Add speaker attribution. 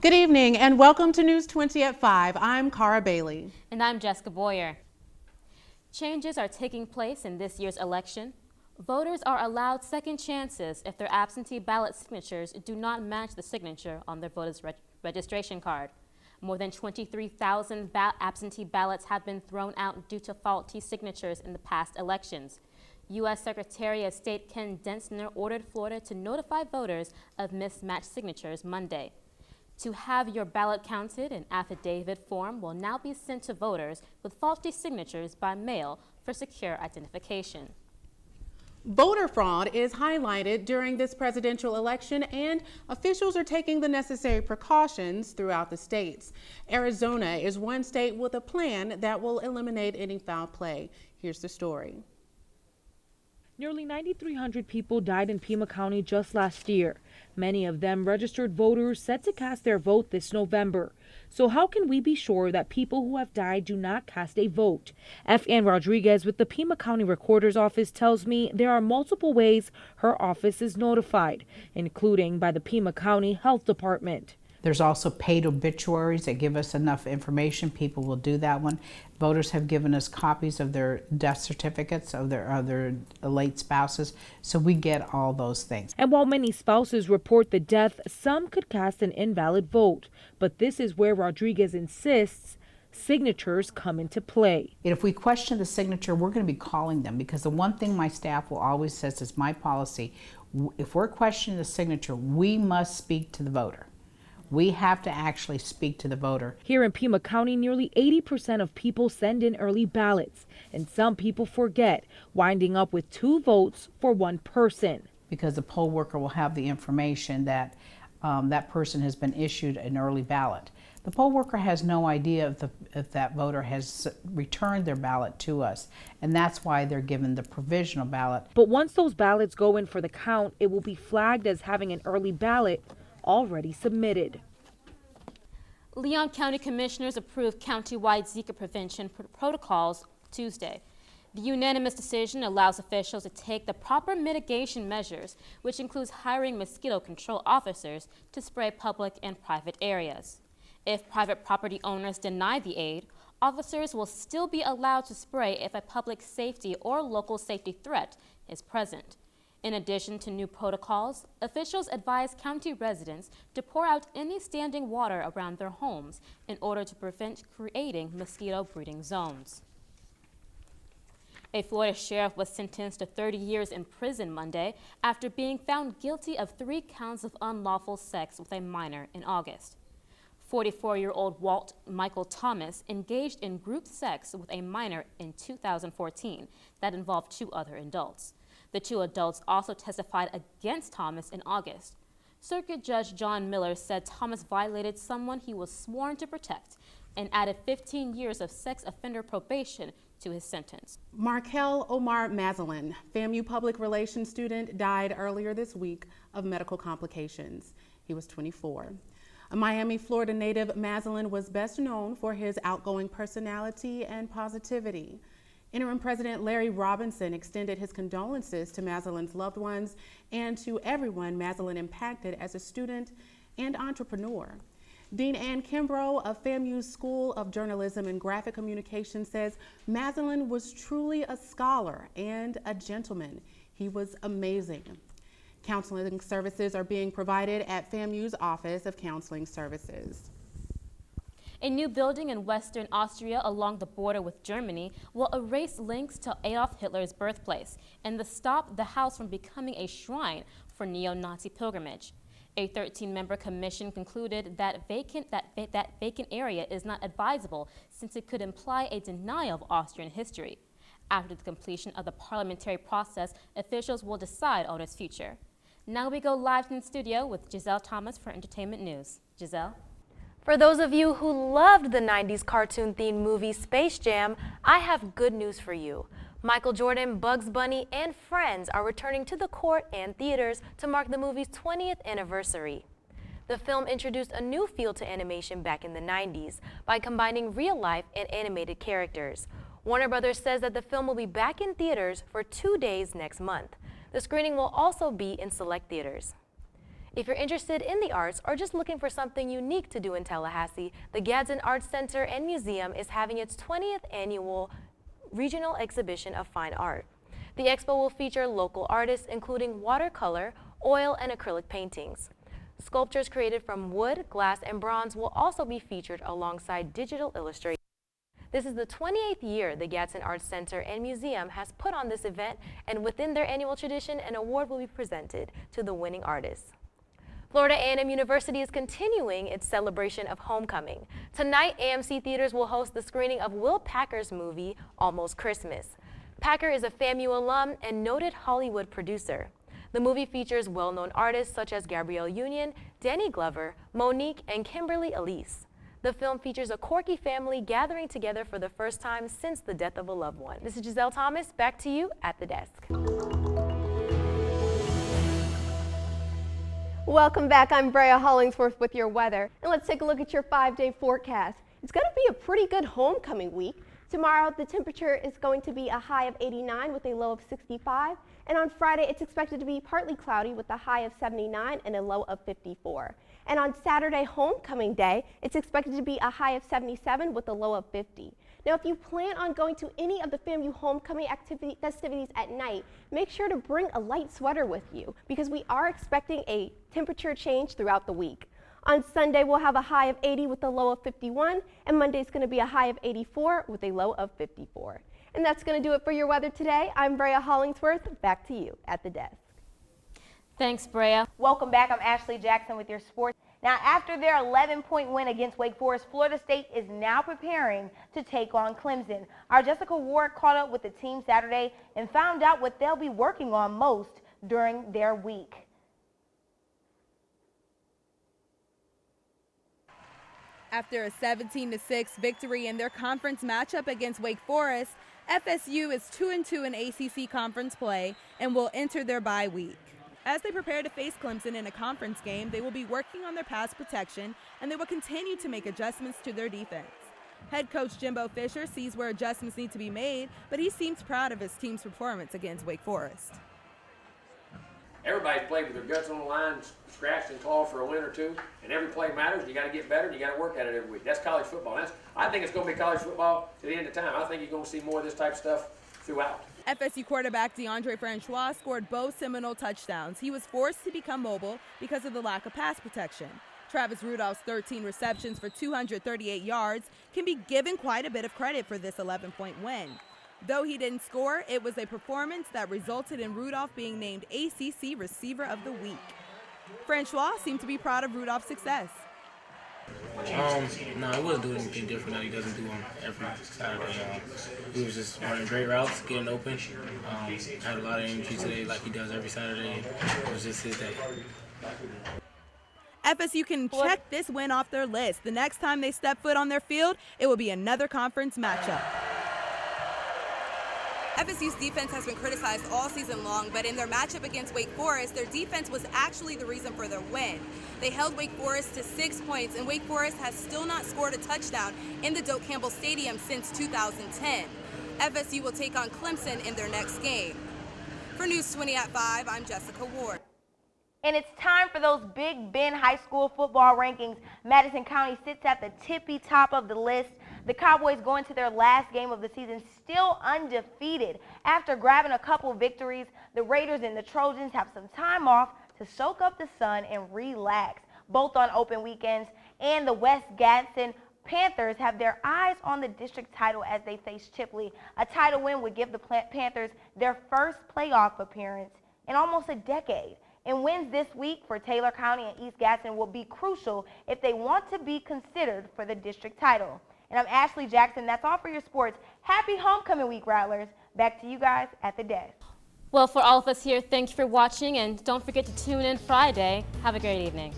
Speaker 1: Good evening and welcome to News 20 at 5. I'm Cara Bailey.
Speaker 2: And I'm Jessica Boyer. Changes are taking place in this year's election. Voters are allowed second chances if their absentee ballot signatures do not match the signature on their voter's registration card. More than 23,000 absentee ballots have been thrown out due to faulty signatures in the past elections. U.S. Secretary of State Ken Densner ordered Florida to notify voters of mismatched signatures Monday. To have your ballot counted, an affidavit form will now be sent to voters with faulty signatures by mail for secure identification.
Speaker 1: Voter fraud is highlighted during this presidential election, and officials are taking the necessary precautions throughout the states. Arizona is one state with a plan that will eliminate any foul play. Here's the story.
Speaker 3: Nearly 9,300 people died in Pima County just last year. Many of them registered voters set to cast their vote this November. So how can we be sure that people who have died do not cast a vote? F. Ann Rodriguez with the Pima County Recorder's Office tells me there are multiple ways her office is notified, including by the Pima County Health Department.
Speaker 4: There's also paid obituaries that give us enough information. People will do that one. Voters have given us copies of their death certificates of their late spouses, so we get all those things.
Speaker 3: And while many spouses report the death, some could cast an invalid vote. But this is where Rodriguez insists signatures come into play.
Speaker 4: If we question the signature, we're going to be calling them, because the one thing my staff will always says is my policy: if we're questioning the signature, we must speak to the voter. We have to actually speak to the voter.
Speaker 3: Here in Pima County, nearly 80% of people send in early ballots, and some people forget, winding up with 2 votes for 1 person.
Speaker 4: Because the poll worker will have the information that that person has been issued an early ballot. The poll worker has no idea if that voter has returned their ballot to us, and that's why they're given the provisional ballot.
Speaker 3: But once those ballots go in for the count, it will be flagged as having an early ballot already submitted.
Speaker 2: Leon County Commissioners approved county-wide Zika prevention protocols Tuesday. The unanimous decision allows officials to take the proper mitigation measures, which includes hiring mosquito control officers to spray public and private areas. If private property owners deny the aid, officers will still be allowed to spray if a public safety or local safety threat is present. In addition to new protocols, officials advise county residents to pour out any standing water around their homes in order to prevent creating mosquito breeding zones. A Florida sheriff was sentenced to 30 years in prison Monday after being found guilty of 3 counts of unlawful sex with a minor in August. 44-year-old Walt Michael Thomas engaged in group sex with a minor in 2014 that involved 2 other adults. The 2 adults also testified against Thomas in August. Circuit Judge John Miller said Thomas violated someone he was sworn to protect and added 15 years of sex offender probation to his sentence.
Speaker 1: Markel Omar Mazalin, FAMU public relations student, died earlier this week of medical complications. He was 24. A Miami, Florida native, Mazalin was best known for his outgoing personality and positivity. Interim President Larry Robinson extended his condolences to Mazalin's loved ones and to everyone Mazalin impacted as a student and entrepreneur. Dean Ann Kimbrough of FAMU's School of Journalism and Graphic Communication says Mazalin was truly a scholar and a gentleman. He was amazing. Counseling services are being provided at FAMU's Office of Counseling Services.
Speaker 2: A new building in Western Austria along the border with Germany will erase links to Adolf Hitler's birthplace and stop the house from becoming a shrine for neo-Nazi pilgrimage. A 13-member commission concluded that vacant area is not advisable since it could imply a denial of Austrian history. After the completion of the parliamentary process, officials will decide on its future. Now we go live in the studio with Giselle Thomas for Entertainment News. Giselle?
Speaker 5: For those of you who loved the 90s cartoon-themed movie Space Jam, I have good news for you. Michael Jordan, Bugs Bunny, and friends are returning to the court and theaters to mark the movie's 20th anniversary. The film introduced a new feel to animation back in the 90s by combining real-life and animated characters. Warner Brothers says that the film will be back in theaters for 2 days next month. The screening will also be in select theaters. If you're interested in the arts or just looking for something unique to do in Tallahassee, the Gadsden Arts Center and Museum is having its 20th annual regional exhibition of fine art. The expo will feature local artists including watercolor, oil, and acrylic paintings. Sculptures created from wood, glass, and bronze will also be featured alongside digital illustrations. This is the 28th year the Gadsden Arts Center and Museum has put on this event, and within their annual tradition, an award will be presented to the winning artists. Florida A&M University is continuing its celebration of homecoming. Tonight, AMC Theaters will host the screening of Will Packer's movie, Almost Christmas. Packer is a FAMU alum and noted Hollywood producer. The movie features well-known artists such as Gabrielle Union, Danny Glover, Monique, and Kimberly Elise. The film features a quirky family gathering together for the first time since the death of a loved one. This is Giselle Thomas, back to you at the desk.
Speaker 6: Welcome back. I'm Brea Hollingsworth with your weather. And let's take a look at your 5-day forecast. It's going to be a pretty good homecoming week. Tomorrow, the temperature is going to be a high of 89 with a low of 65. And on Friday, it's expected to be partly cloudy with a high of 79 and a low of 54. And on Saturday, homecoming day, it's expected to be a high of 77 with a low of 50. Now, if you plan on going to any of the FAMU homecoming festivities at night, make sure to bring a light sweater with you because we are expecting a temperature change throughout the week. On Sunday, we'll have a high of 80 with a low of 51, and Monday's going to be a high of 84 with a low of 54. And that's going to do it for your weather today. I'm Brea Hollingsworth. Back to you at the desk.
Speaker 2: Thanks, Brea.
Speaker 7: Welcome back. I'm Ashley Jackson with your sports. Now, after their 11-point win against Wake Forest, Florida State is now preparing to take on Clemson. Our Jessica Ward caught up with the team Saturday and found out what they'll be working on most during their week.
Speaker 8: After a 17-6 victory in their conference matchup against Wake Forest, FSU is 2-2 in ACC conference play and will enter their bye week. As they prepare to face Clemson in a conference game, they will be working on their pass protection, and they will continue to make adjustments to their defense. Head coach Jimbo Fisher sees where adjustments need to be made, but he seems proud of his team's performance against Wake Forest.
Speaker 9: Everybody's played with their guts on the line, scratched and clawed for a win or two, and every play matters. You got to get better, and you got to work at it every week. That's college football. I think it's going to be college football to the end of time. I think you're going to see more of this type of stuff throughout.
Speaker 8: FSU quarterback DeAndre Francois scored both seminal touchdowns. He was forced to become mobile because of the lack of pass protection. Travis Rudolph's 13 receptions for 238 yards can be given quite a bit of credit for this 11-point win. Though he didn't score, it was a performance that resulted in Rudolph being named ACC Receiver of the Week. Francois seemed to be proud of Rudolph's success.
Speaker 10: No, he wasn't doing anything different that he doesn't do on every Saturday. He was just running great routes, getting open. Had a lot of energy today like he does every Saturday. It was just his day.
Speaker 8: FSU can check this win off their list. The next time they step foot on their field, it will be another conference matchup.
Speaker 11: FSU's defense has been criticized all season long, but in their matchup against Wake Forest, their defense was actually the reason for their win. They held Wake Forest to 6 points, and Wake Forest has still not scored a touchdown in the Doak Campbell Stadium since 2010. FSU will take on Clemson in their next game. For News 20 at 5, I'm Jessica Ward.
Speaker 7: And it's time for those Big Bend High School football rankings. Madison County sits at the tippy top of the list. The Cowboys go into their last game of the season still undefeated. After grabbing a couple victories, the Raiders and the Trojans have some time off to soak up the sun and relax, both on open weekends. And the West Gadsden Panthers have their eyes on the district title as they face Chipley. A title win would give the Panthers their first playoff appearance in almost a decade. And wins this week for Taylor County and East Gadsden will be crucial if they want to be considered for the district title. And I'm Ashley Jackson. That's all for your sports. Happy homecoming week, Rattlers. Back to you guys at the desk.
Speaker 2: Well, for all of us here, thank you for watching, and don't forget to tune in Friday. Have a great evening.